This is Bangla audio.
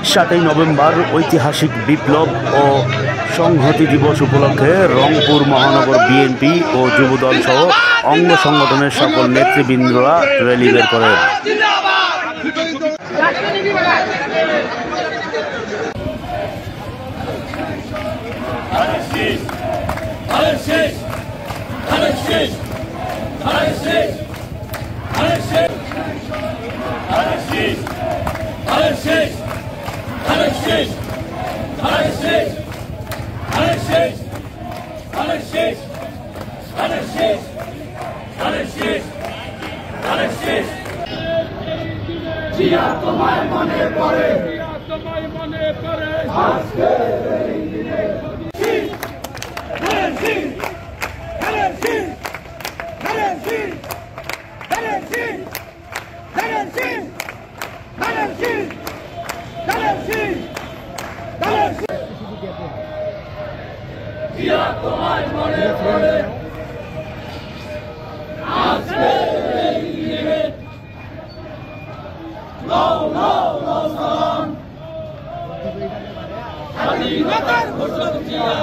7ই নভেম্বর ঐতিহাসিক বিপ্লব ও সংহতি দিবস উপলক্ষে রংপুর মহানগর বিএনপি ও যুবদল সহ অঙ্গ সংগঠনের সকল নেতৃবৃন্দরা র্যালি বের করেন। তোমায় মনে পড়ে, তোমায় মনে পড়ে আজকে এই দিনে। তোমায় মনে পড়ে আজকে এই দিনে। স্বাধীনতার ঘোষক জিয়া।